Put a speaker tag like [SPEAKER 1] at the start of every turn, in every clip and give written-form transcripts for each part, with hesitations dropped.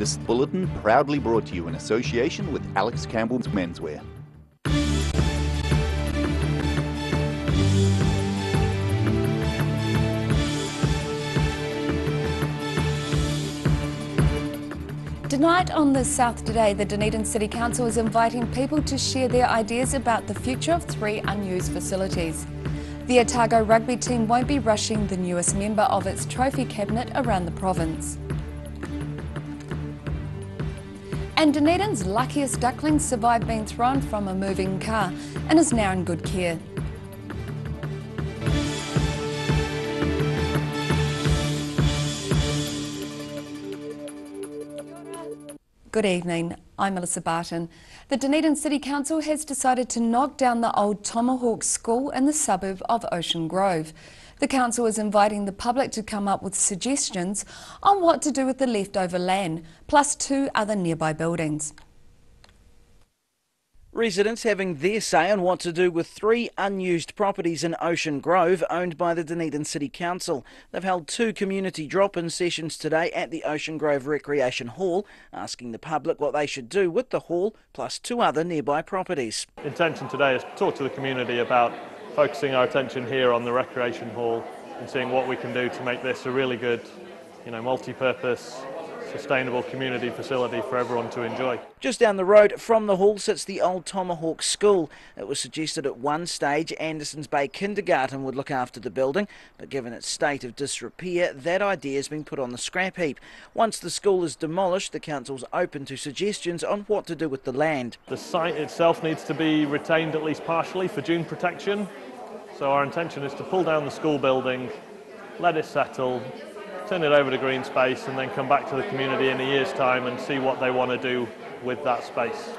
[SPEAKER 1] This bulletin proudly brought to you in association with Alex Campbell's Menswear.
[SPEAKER 2] Tonight on The South Today, the Dunedin City Council is inviting people to share their ideas about the future of 3 unused facilities. The Otago rugby team won't be rushing the newest member of its trophy cabinet around the province. And Dunedin's luckiest duckling survived being thrown from a moving car and is now in good care. Good evening, I'm Melissa Barton. The Dunedin City Council has decided to knock down the old Tomahawk School in the suburb of Ocean Grove. The council is inviting the public to come up with suggestions on what to do with the leftover land, plus 2 other nearby buildings.
[SPEAKER 3] Residents having their say on what to do with 3 unused properties in Ocean Grove owned by the Dunedin City Council. They've held 2 community drop-in sessions today at the Ocean Grove Recreation Hall, asking the public what they should do with the hall, plus 2 other nearby properties.
[SPEAKER 4] Intention today is to talk to the community about focusing our attention here on the Recreation Hall and seeing what we can do to make this a really good, multi-purpose, sustainable community facility for everyone to enjoy.
[SPEAKER 3] Just down the road from the hall sits the old Tomahawk School. It was suggested at one stage Andersons Bay Kindergarten would look after the building, but given its state of disrepair, that idea has been put on the scrap heap. Once the school is demolished, the council's open to suggestions on what to do with the land.
[SPEAKER 4] The site itself needs to be retained at least partially for dune protection, so our intention is to pull down the school building, let it settle, turn it over to green space, and then come back to the community in a year's time and see what they want to do with that space.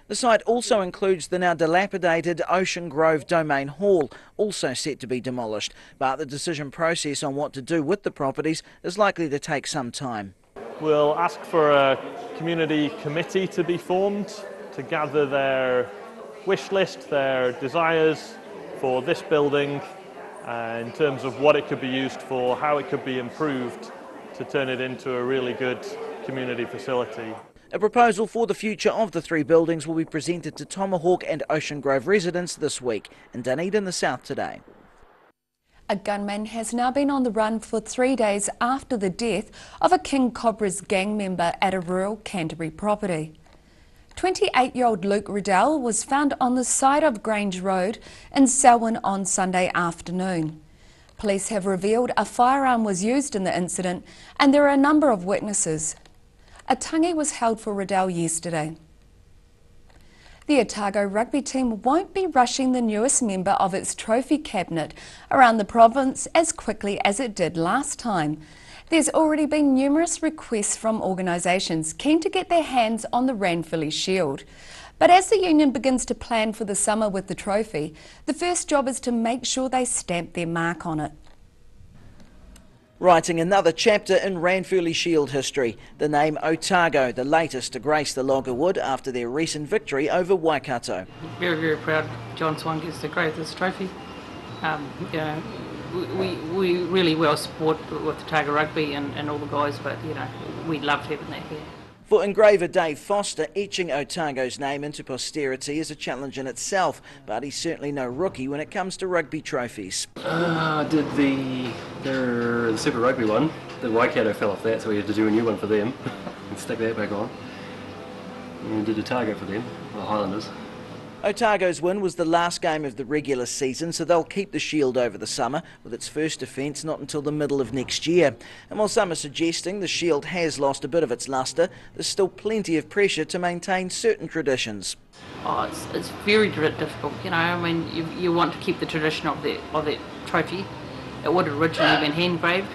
[SPEAKER 3] The site also includes the now dilapidated Ocean Grove Domain Hall, also set to be demolished, but the decision process on what to do with the properties is likely to take some time.
[SPEAKER 4] We'll ask for a community committee to be formed to gather their wish list, their desires for this building, in terms of what it could be used for, how it could be improved to turn it into a really good community facility.
[SPEAKER 3] A proposal for the future of the 3 buildings will be presented to Tomahawk and Ocean Grove residents this week. In Dunedin, The South Today.
[SPEAKER 2] A gunman has now been on the run for 3 days after the death of a King Cobra's gang member at a rural Canterbury property. 28-year-old Luke Riddell was found on the side of Grange Road in Selwyn on Sunday afternoon. Police have revealed a firearm was used in the incident and there are a number of witnesses. A tangi was held for Riddell yesterday. The Otago rugby team won't be rushing the newest member of its trophy cabinet around the province as quickly as it did last time. There's already been numerous requests from organisations keen to get their hands on the Ranfurly Shield. But as the union begins to plan for the summer with the trophy, the first job is to make sure they stamp their mark on it.
[SPEAKER 3] Writing another chapter in Ranfurly Shield history, the name Otago, the latest to grace the log of wood after their recent victory over Waikato.
[SPEAKER 5] Very, very proud John Swan gets to grade this trophy. We really well support with Otago Rugby and all the guys, but we loved having that here.
[SPEAKER 3] For engraver Dave Foster, etching Otago's name into posterity is a challenge in itself, but he's certainly no rookie when it comes to rugby trophies.
[SPEAKER 6] I did the Super Rugby one. The Waikato fell off that, so we had to do a new one for them and stick that back on. And we did Otago for them, the Highlanders.
[SPEAKER 3] Otago's win was the last game of the regular season, so they'll keep the Shield over the summer, with its first defence not until the middle of next year. And while some are suggesting the Shield has lost a bit of its lustre, there's still plenty of pressure to maintain certain traditions.
[SPEAKER 5] Oh, it's very difficult, you want to keep the tradition of that trophy. It would have originally been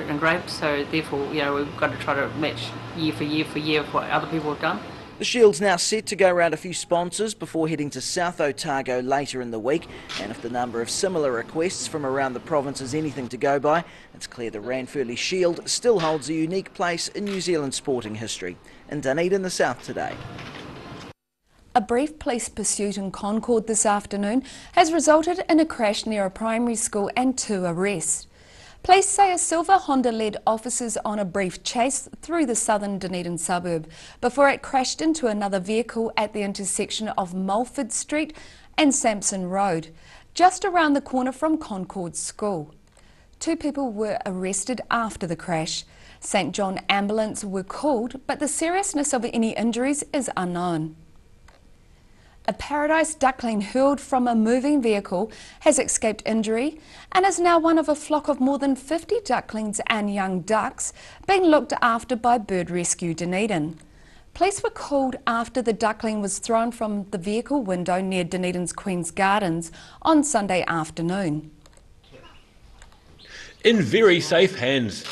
[SPEAKER 5] engraved, so therefore, we've got to try to match year for year what other people have done.
[SPEAKER 3] The Shield's now set to go around a few sponsors before heading to South Otago later in the week, and if the number of similar requests from around the province is anything to go by, it's clear the Ranfurly Shield still holds a unique place in New Zealand sporting history. In Dunedin, The South Today.
[SPEAKER 2] A brief police pursuit in Concord this afternoon has resulted in a crash near a primary school and 2 arrests. Police say a silver Honda led officers on a brief chase through the southern Dunedin suburb before it crashed into another vehicle at the intersection of Mulford Street and Sampson Road, just around the corner from Concord School. 2 people were arrested after the crash. St John Ambulance were called, but the seriousness of any injuries is unknown. A paradise duckling hurled from a moving vehicle has escaped injury and is now one of a flock of more than 50 ducklings and young ducks being looked after by Bird Rescue Dunedin. Police were called after the duckling was thrown from the vehicle window near Dunedin's Queen's Gardens on Sunday afternoon.
[SPEAKER 7] In very safe hands.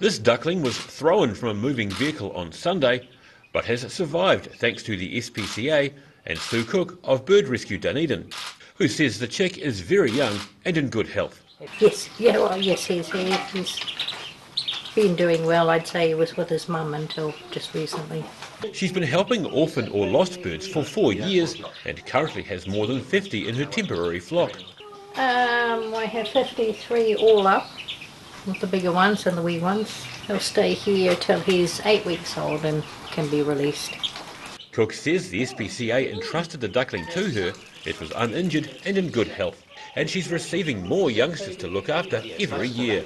[SPEAKER 7] This duckling was thrown from a moving vehicle on Sunday, but has survived thanks to the SPCA and Sue Cook of Bird Rescue Dunedin, who says the chick is very young and in good health.
[SPEAKER 8] Yes, he's been doing well. I'd say he was with his mum until just recently.
[SPEAKER 7] She's been helping orphaned or lost birds for 4 years and currently has more than 50 in her temporary flock.
[SPEAKER 8] I have 53 all up, with the bigger ones and the wee ones. He'll stay here till he's 8 weeks old and can be released.
[SPEAKER 7] Cook says the SPCA entrusted the duckling to her. It was uninjured and in good health, and she's receiving more youngsters to look after every year.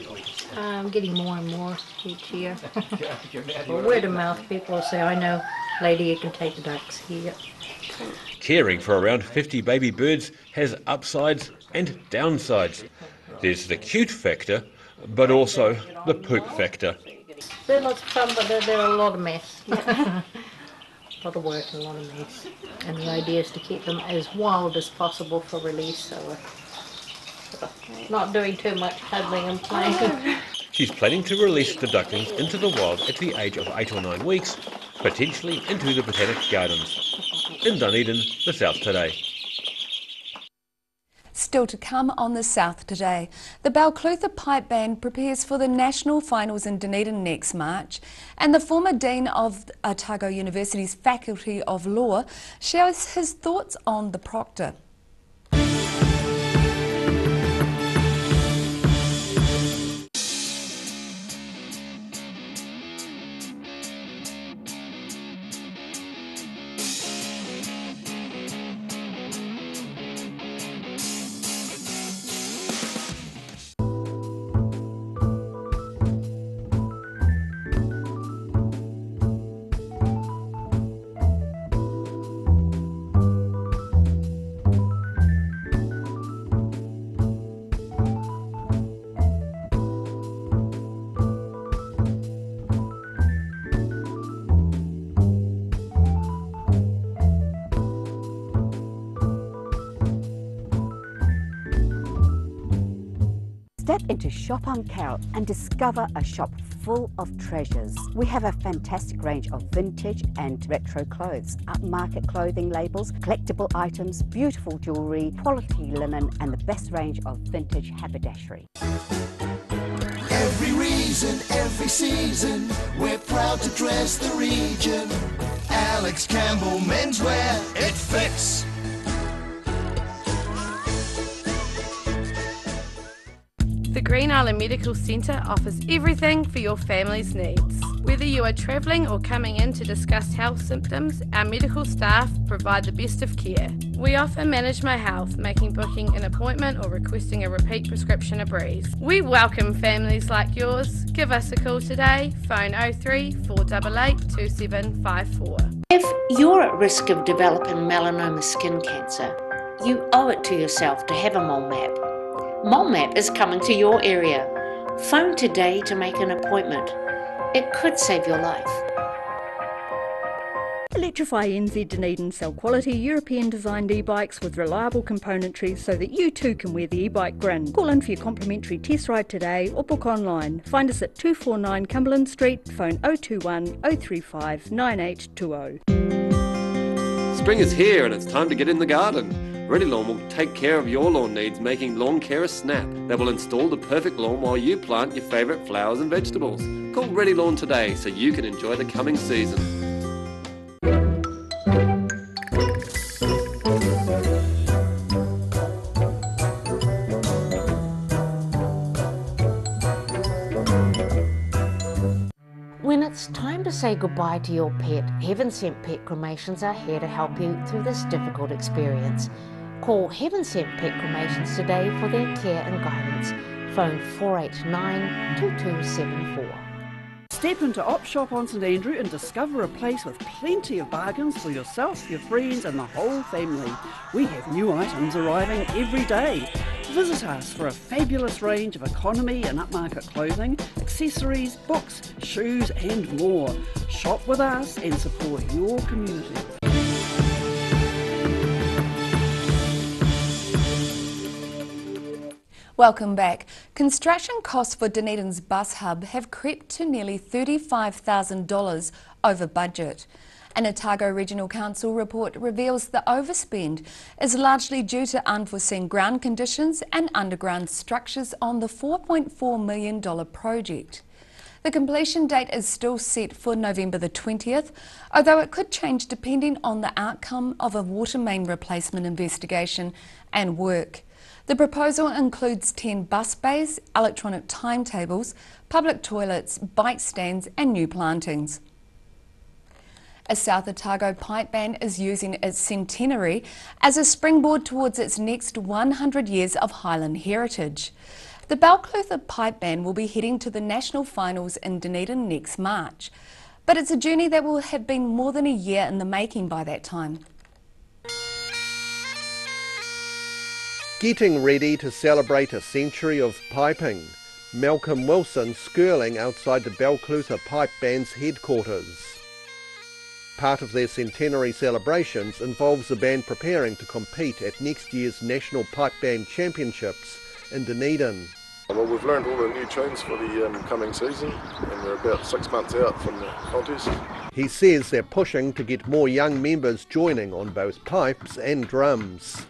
[SPEAKER 8] Getting more and more each year. Well, word of mouth, people will say, I know, lady, you can take the ducks here.
[SPEAKER 7] Caring for around 50 baby birds has upsides and downsides. There's the cute factor, but also the poop factor.
[SPEAKER 8] They're lots of fun, but they're a lot of mess. A lot of work and a lot of mess. And the idea is to keep them as wild as possible for release, so we're not doing too much cuddling and playing.
[SPEAKER 7] She's planning to release the ducklings into the wild at the age of 8 or 9 weeks, potentially into the Botanic Gardens. In Dunedin, the South Today.
[SPEAKER 2] Still to come on the South Today, the Balclutha Pipe Band prepares for the national finals in Dunedin next March, and the former Dean of Otago University's Faculty of Law shares his thoughts on the proctor.
[SPEAKER 9] Step into Shop on Carrot and discover a shop full of treasures. We have a fantastic range of vintage and retro clothes, upmarket clothing labels, collectible items, beautiful jewellery, quality linen and the best range of vintage haberdashery.
[SPEAKER 10] Every reason, every season, we're proud to dress the region. Alex Campbell Menswear, it fits.
[SPEAKER 11] The Green Island Medical Centre offers everything for your family's needs. Whether you are travelling or coming in to discuss health symptoms, our medical staff provide the best of care. We offer Manage My Health, making booking an appointment or requesting a repeat prescription a breeze. We welcome families like yours. Give us a call today, phone 03 488 2754.
[SPEAKER 12] If you're at risk of developing melanoma skin cancer, you owe it to yourself to have a mole map. Mole Map is coming to your area. Phone today to make an appointment. It could save your life.
[SPEAKER 13] Electrify NZ Dunedin sell quality European designed e-bikes with reliable componentry so that you too can wear the e-bike grin. Call in for your complimentary test ride today or book online. Find us at 249 Cumberland Street, phone 021 035 9820.
[SPEAKER 14] Spring is here and it's time to get in the garden. Ready Lawn will take care of your lawn needs, making Lawn Care a snap. They will install the perfect lawn while you plant your favourite flowers and vegetables. Call Ready Lawn today so you can enjoy the coming season.
[SPEAKER 12] it's time to say goodbye to your pet, Heaven Sent Pet Cremations are here to help you through this difficult experience. Call Heaven Sent Pet Cremations today for their care and guidance. Phone 489 2274.
[SPEAKER 15] Step into Op Shop on St Andrew and discover a place with plenty of bargains for yourself, your friends and the whole family. We have new items arriving every day. Visit us for a fabulous range of economy and upmarket clothing, accessories, books, shoes and more. Shop with us and support your community.
[SPEAKER 2] Welcome back. Construction costs for Dunedin's bus hub have crept to nearly $35,000 over budget. An Otago Regional Council report reveals the overspend is largely due to unforeseen ground conditions and underground structures on the $4.4 million project. The completion date is still set for November the 20th, although it could change depending on the outcome of a water main replacement investigation and work. The proposal includes 10 bus bays, electronic timetables, public toilets, bike stands and new plantings. A South Otago pipe band is using its centenary as a springboard towards its next 100 years of Highland heritage. The Balclutha Pipe Band will be heading to the national finals in Dunedin next March, but it's a journey that will have been more than a year in the making by that time.
[SPEAKER 16] Getting ready to celebrate a century of piping. Malcolm Wilson skirling outside the Balclutha Pipe Band's headquarters. Part of their centenary celebrations involves the band preparing to compete at next year's National Pipe Band Championships in Dunedin.
[SPEAKER 17] Well, we've learned all the new tunes for the coming season and we're about 6 months out from the contest.
[SPEAKER 16] He says they're pushing to get more young members joining on both pipes and drums.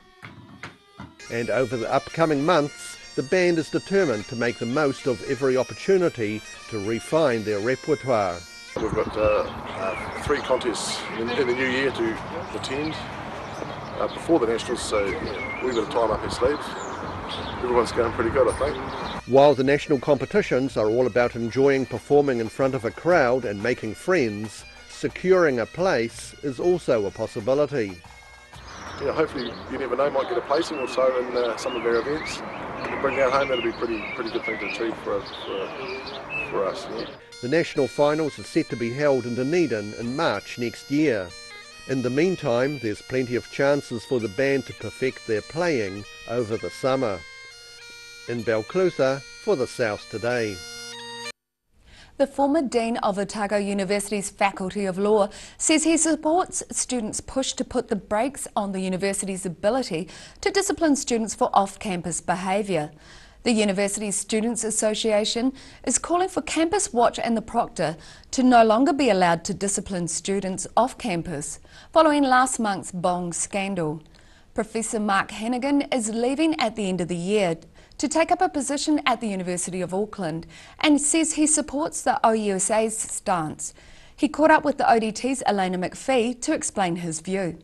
[SPEAKER 16] And over the upcoming months, the band is determined to make the most of every opportunity to refine their repertoire.
[SPEAKER 17] We've got 3 contests in the new year to attend before the Nationals, so we've got time up our sleeves. Everyone's going pretty good, I think.
[SPEAKER 16] While the national competitions are all about enjoying performing in front of a crowd and making friends, securing a place is also a possibility.
[SPEAKER 17] Yeah, hopefully, you never know, might get a placing or so in some of our events. If we bring that home, that'll be a pretty good thing to achieve for us. Yeah.
[SPEAKER 16] The national finals are set to be held in Dunedin in March next year. In the meantime, there's plenty of chances for the band to perfect their playing over the summer. In Balclutha, for the South Today.
[SPEAKER 2] The former Dean of Otago University's Faculty of Law says he supports students' push to put the brakes on the university's ability to discipline students for off-campus behaviour. The University's Students' Association is calling for Campus Watch and the Proctor to no longer be allowed to discipline students off-campus, following last month's bong scandal. Professor Mark Hannigan is leaving at the end of the year to take up a position at the University of Auckland and says he supports the OUSA's stance. He caught up with the ODT's Elena McPhee to explain his view.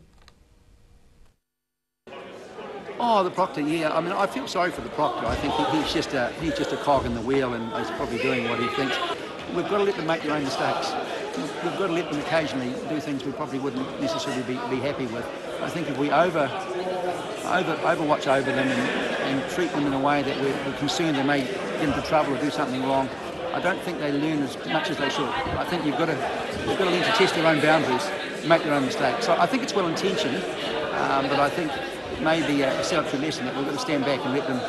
[SPEAKER 18] Oh, the Proctor, yeah. I mean, I feel sorry for the Proctor. I think he's just a cog in the wheel and he's probably doing what he thinks. We've got to let them make their own mistakes. We've got to let them occasionally do things we probably wouldn't necessarily be happy with. I think if we overwatch over them and treat them in a way that we're concerned they may get into trouble or do something wrong, I don't think they learn as much as they should. I think you've got to learn to test their own boundaries, make their own mistakes. So I think it's well intentioned, but I think maybe a salutary lesson that we've got to stand back and let them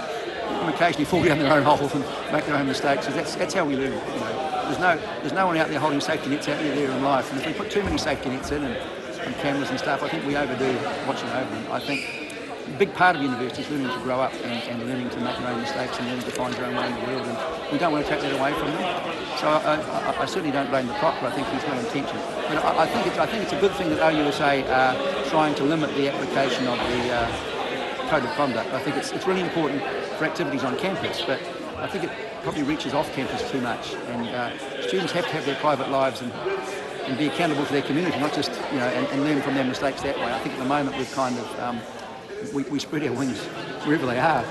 [SPEAKER 18] occasionally fall down their own hole and make their own mistakes. Because that's how we learn. You know, there's no one out there holding safety nets out there in life, and if we put too many safety nets in and cameras and stuff, I think we overdo watching over them. I think a big part of university is learning to grow up and learning to make their own mistakes and learning to find your own way in the world, and we don't want to take that away from them. So I certainly don't blame the Proctor. I think he's well intentioned. But I think it's a good thing that OUSA are trying to limit the application of the Code of Conduct. I think it's really important for activities on campus, but I think it probably reaches off campus too much, and students have to have their private lives and be accountable to their community, not just, you know, and learn from their mistakes that way. I think at the moment we've kind of we spread our wings wherever they are.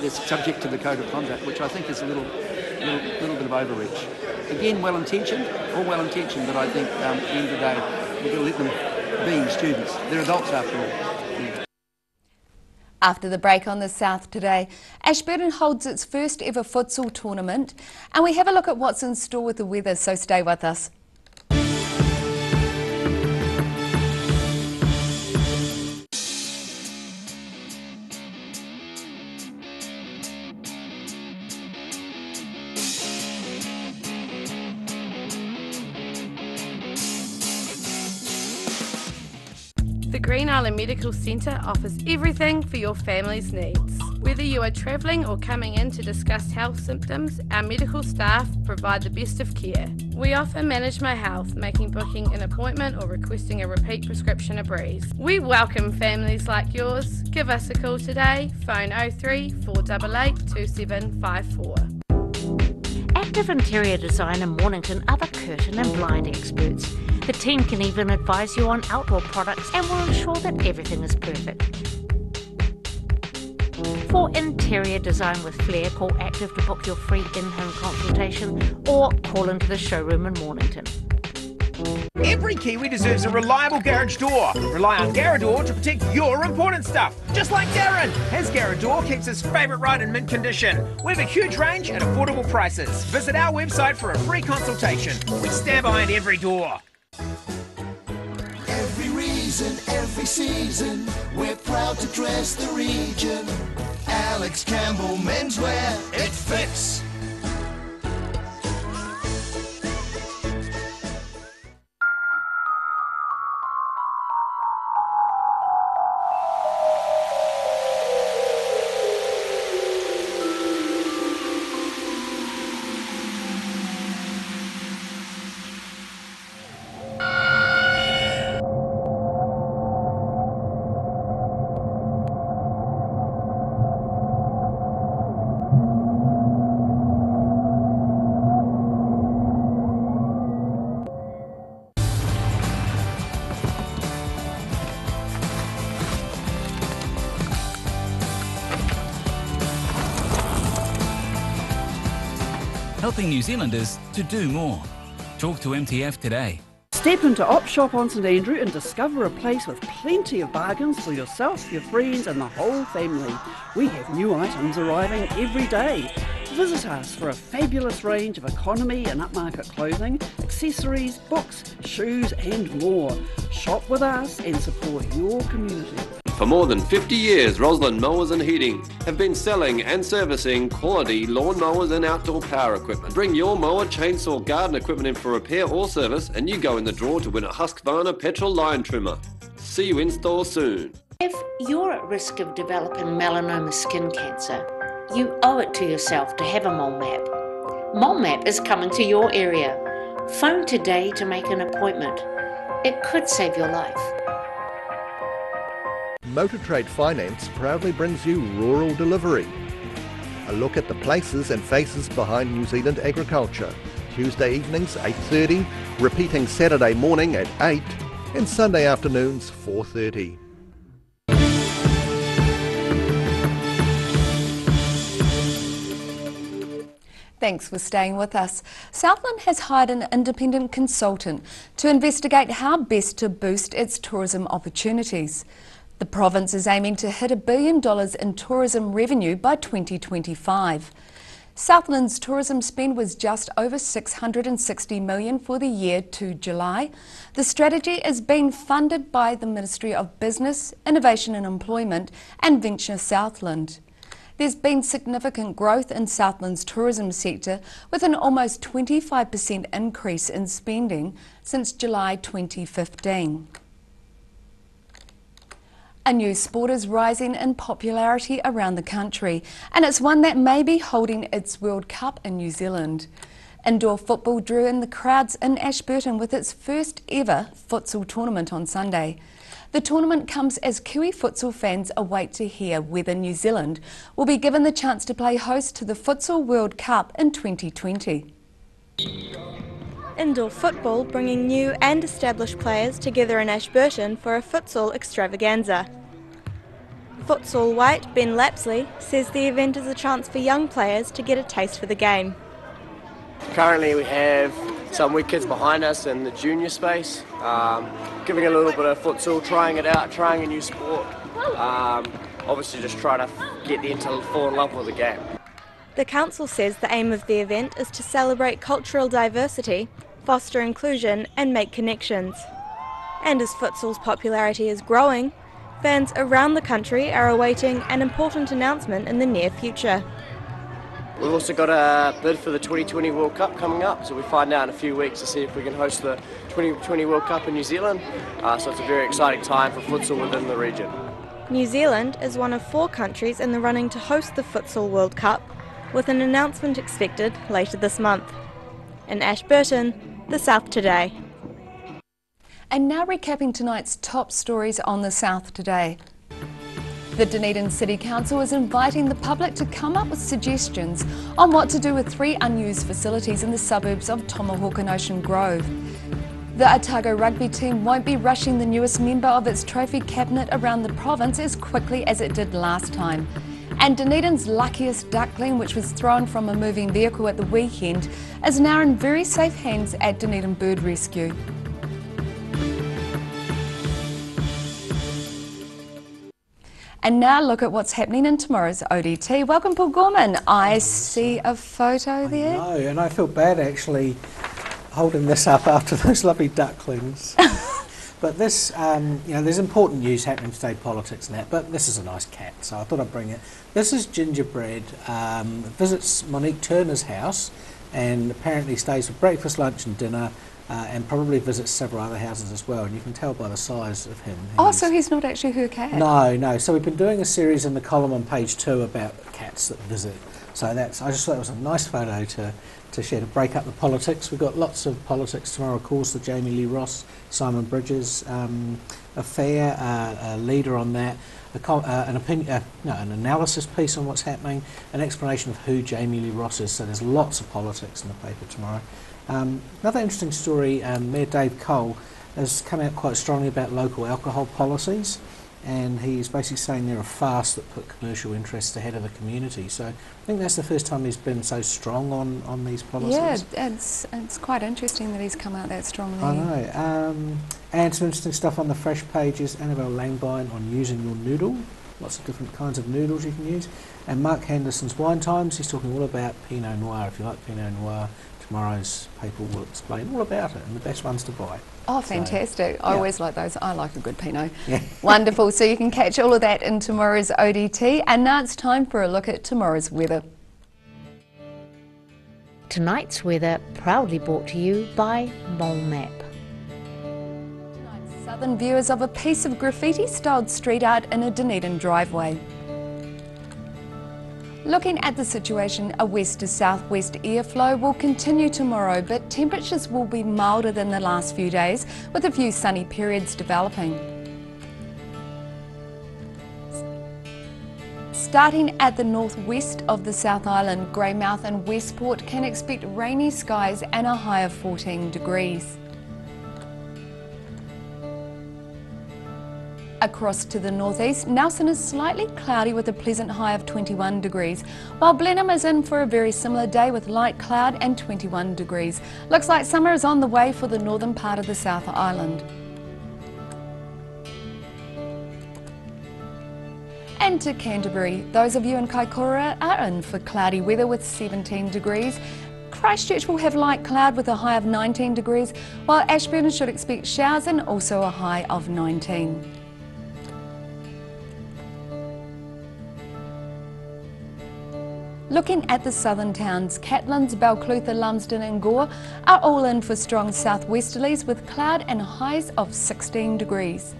[SPEAKER 18] It's subject to the Code of Conduct, which I think is a little bit of overreach. again, well-intentioned, all well-intentioned, but I think at the end of the day, we've got to let them be students. They're adults after all.
[SPEAKER 2] After the break on the South today, Ashburton holds its first ever futsal tournament, and we have a look at what's in store with the weather, so stay with us.
[SPEAKER 11] The Green Island Medical Centre offers everything for your family's needs. Whether you are travelling or coming in to discuss health symptoms, our medical staff provide the best of care. We offer Manage My Health, making booking an appointment or requesting a repeat prescription a breeze. We welcome families like yours. Give us a call today, phone 03 488 2754.
[SPEAKER 12] Active Interior Design in Mornington are the curtain and blind experts. The team can even advise you on outdoor products and will ensure that everything is perfect. For interior design with flair, call Active to book your free in-home consultation or call into the showroom in Mornington.
[SPEAKER 19] Every Kiwi deserves a reliable garage door. Rely on Garador to protect your important stuff. Just like Darren, his Garador keeps his favourite ride in mint condition. We have a huge range at affordable prices. Visit our website for a free consultation. We stand behind every door.
[SPEAKER 10] Every reason, every season, we're proud to dress the region. Alex Campbell Menswear, it fits.
[SPEAKER 20] Helping New Zealanders to do more. Talk to MTF today.
[SPEAKER 15] Step into Op Shop on St Andrew and discover a place with plenty of bargains for yourself, your friends and the whole family. We have new items arriving every day. Visit us for a fabulous range of economy and upmarket clothing, accessories, books, shoes and more. Shop with us and support your community.
[SPEAKER 14] For more than 50 years, Roslyn Mowers and Heating have been selling and servicing quality lawn mowers and outdoor power equipment. Bring your mower, chainsaw, garden equipment in for repair or service and you go in the draw to win a Husqvarna petrol line trimmer. See you in store soon.
[SPEAKER 12] If you're at risk of developing melanoma skin cancer, you owe it to yourself to have a mole map. Mole map is coming to your area. Phone today to make an appointment. It could save your life.
[SPEAKER 16] Motor Trade Finance proudly brings you Rural Delivery. A look at the places and faces behind New Zealand agriculture. Tuesday evenings 8:30, repeating Saturday morning at 8 and Sunday afternoons 4:30.
[SPEAKER 2] Thanks for staying with us. Southland has hired an independent consultant to investigate how best to boost its tourism opportunities. The province is aiming to hit $1 billion in tourism revenue by 2025. Southland's tourism spend was just over $660 million for the year to July. The strategy is being funded by the Ministry of Business, Innovation and Employment and Venture Southland. There's been significant growth in Southland's tourism sector with an almost 25% increase in spending since July 2015. A new sport is rising in popularity around the country, and it's one that may be holding its World Cup in New Zealand. Indoor football drew in the crowds in Ashburton with its first ever futsal tournament on Sunday. The tournament comes as Kiwi futsal fans await to hear whether New Zealand will be given the chance to play host to the Futsal World Cup in 2020.
[SPEAKER 21] Indoor football bringing new and established players together in Ashburton for a futsal extravaganza. Futsal White Ben Lapsley says the event is a chance for young players to get a taste for the game.
[SPEAKER 1] Currently we have some wee kids behind us in the junior space, giving a little bit of futsal, trying it out, trying a new sport. Obviously just trying to get them to fall in love with the game.
[SPEAKER 21] The council says the aim of the event is to celebrate cultural diversity, foster inclusion and make connections. And as futsal's popularity is growing, fans around the country are awaiting an important announcement in the near future.
[SPEAKER 1] We've also got a bid for the 2020 World Cup coming up, so we find out in a few weeks to see if we can host the 2020 World Cup in New Zealand. So it's a very exciting time for futsal within the region.
[SPEAKER 21] New Zealand is one of 4 countries in the running to host the Futsal World Cup, with an announcement expected later this month. In Ashburton, The South Today.
[SPEAKER 2] And now recapping tonight's top stories on The South Today. The Dunedin City Council is inviting the public to come up with suggestions on what to do with 3 unused facilities in the suburbs of Tomahawk and Ocean Grove. The Otago rugby team won't be rushing the newest member of its trophy cabinet around the province as quickly as it did last time. And Dunedin's luckiest duckling, which was thrown from a moving vehicle at the weekend, is now in very safe hands at Dunedin Bird Rescue. And now look at what's happening in tomorrow's ODT. Welcome, Paul Gorman. I see a photo there.
[SPEAKER 22] No, and I feel bad actually holding this up after those lovely ducklings. But this, you know, there's important news happening today, politics and that, but this is a nice cat, so I thought I'd bring it. This is Gingerbread, visits Monique Turner's house and apparently stays for breakfast, lunch and dinner, and probably visits several other houses as well, and you can tell by the size of him.
[SPEAKER 2] So he's not actually her cat?
[SPEAKER 22] No. So we've been doing a series in the column on page 2 about cats that visit. So that's, I just thought it was a nice photo to share to break up the politics. We've got lots of politics tomorrow, of course, the Jamie Lee Ross, Simon Bridges affair, a leader on that, an analysis piece on what's happening, an explanation of who Jamie Lee Ross is. So there's lots of politics in the paper tomorrow. Another interesting story, Mayor Dave Cole has come out quite strongly about local alcohol policies, and he's basically saying they're a farce that put commercial interests ahead of the community. So I think that's the first time he's been so strong on these policies.
[SPEAKER 2] Yeah, it's quite interesting that he's come out that strongly.
[SPEAKER 22] I know. And some interesting stuff on the fresh pages, Annabelle Langbine on using your noodle. Lots of different kinds of noodles you can use. And Mark Henderson's Wine Times, he's talking all about Pinot Noir. If you like Pinot Noir, tomorrow's paper will explain all about it and the best ones to buy.
[SPEAKER 2] Oh, fantastic. I always like those. I like a good Pinot.
[SPEAKER 22] Yeah.
[SPEAKER 2] Wonderful. So you can catch all of that in tomorrow's ODT. And now it's time for a look at tomorrow's weather.
[SPEAKER 12] Tonight's weather proudly brought to you by Mole Map.
[SPEAKER 2] Tonight's southern view is of a piece of graffiti-styled street art in a Dunedin driveway. Looking at the situation, a west to southwest airflow will continue tomorrow, but temperatures will be milder than the last few days, with a few sunny periods developing. Starting at the northwest of the South Island, Greymouth and Westport can expect rainy skies and a high of 14 degrees. Across to the northeast, Nelson is slightly cloudy with a pleasant high of 21 degrees, while Blenheim is in for a very similar day with light cloud and 21 degrees. Looks like summer is on the way for the northern part of the South Island. And to Canterbury, those of you in Kaikoura are in for cloudy weather with 17 degrees. Christchurch will have light cloud with a high of 19 degrees, while Ashburton should expect showers and also a high of 19. Looking at the southern towns, Catlins, Balclutha, Lumsden and Gore are all in for strong southwesterlies with cloud and highs of 16 degrees.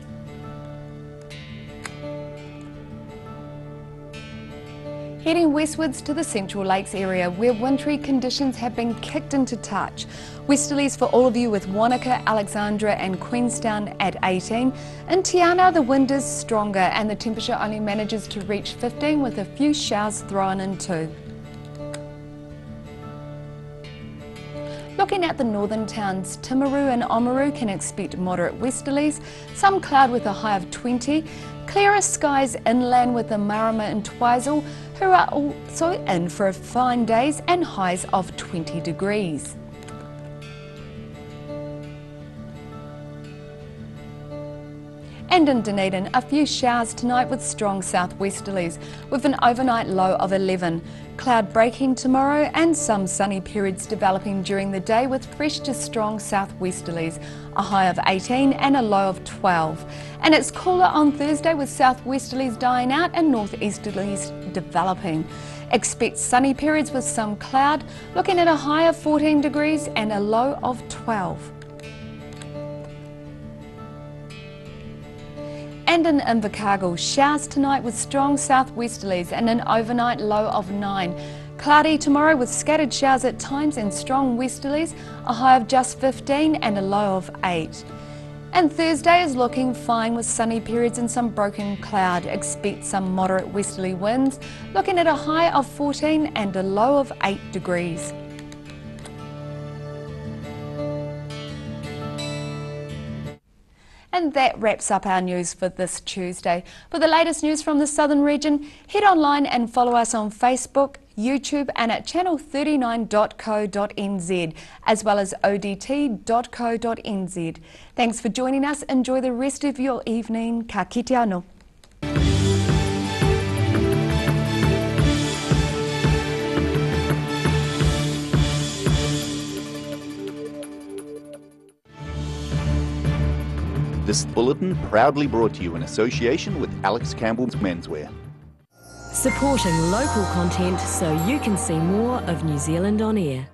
[SPEAKER 2] Heading westwards to the Central Lakes area where wintry conditions have been kicked into touch. Westerlies for all of you with Wanaka, Alexandra and Queenstown at 18. In Tiana the wind is stronger and the temperature only manages to reach 15 with a few showers thrown in too. Looking at the northern towns, Timaru and Oamaru can expect moderate westerlies, some cloud with a high of 20, clearer skies inland with the Marama and Twizel, who are also in for fine days and highs of 20 degrees. And in Dunedin, a few showers tonight with strong southwesterlies, with an overnight low of 11. Cloud breaking tomorrow and some sunny periods developing during the day with fresh to strong southwesterlies, a high of 18 and a low of 12. And it's cooler on Thursday with southwesterlies dying out and northeasterlies developing. Expect sunny periods with some cloud, looking at a high of 14 degrees and a low of 12. And in Invercargill, showers tonight with strong southwesterlies and an overnight low of 9. Cloudy tomorrow with scattered showers at times and strong westerlies, a high of just 15 and a low of 8. And Thursday is looking fine with sunny periods and some broken cloud. Expect some moderate westerly winds, looking at a high of 14 and a low of 8 degrees. And that wraps up our news for this Tuesday. For the latest news from the southern region, head online and follow us on Facebook, YouTube and at channel39.co.nz, as well as odt.co.nz. Thanks for joining us. Enjoy the rest of your evening. Ka kite anō.
[SPEAKER 4] This bulletin proudly brought to you in association with Alex Campbell's Menswear.
[SPEAKER 6] Supporting local content so you can see more of New Zealand on air.